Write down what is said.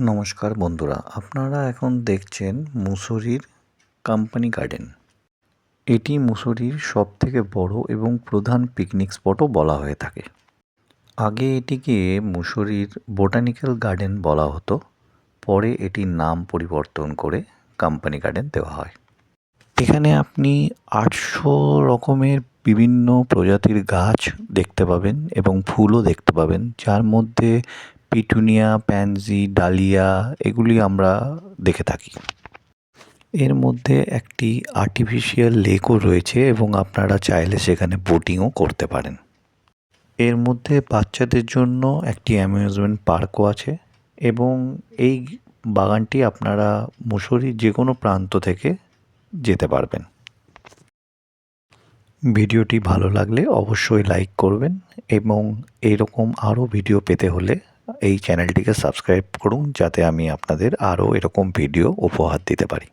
নমস্কার বন্ধুরা, আপনারা এখন দেখছেন মুসৌরির কোম্পানি গার্ডেন। এটি মুসৌরির সবথেকে বড় এবং প্রধান পিকনিক স্পটও বলা হয়ে থাকে। আগে এটিকে মুসৌরির বোটানিক্যাল গার্ডেন বলা হতো, পরে এটির নাম পরিবর্তন করে কোম্পানি গার্ডেন দেওয়া হয়। এখানে আপনি 800 রকমের বিভিন্ন প্রজাতির গাছ দেখতে পাবেন এবং ফুলও দেখতে পাবেন, যার মধ্যে পিটুনিয়া, প্যানজি, ডালিয়া এগুলি আমরা দেখে থাকি। এর মধ্যে একটি আর্টিফিশিয়াল লেকও রয়েছে এবং আপনারা চাইলে সেখানে বোটিংও করতে পারেন। এর মধ্যে বাচ্চাদের জন্য একটি অ্যামিউজমেন্ট পার্কও আছে এবং এই বাগানটি আপনারা মুসৌরির যে কোনো প্রান্ত থেকে যেতে পারবেন। ভিডিওটি ভালো লাগলে অবশ্যই লাইক করবেন এবং এরকম আরও ভিডিও পেতে হলে এই চ্যানেলটিকে সাবস্ক্রাইব করুন, যাতে আমি আপনাদের আরও এরকম ভিডিও উপহার দিতে পারি।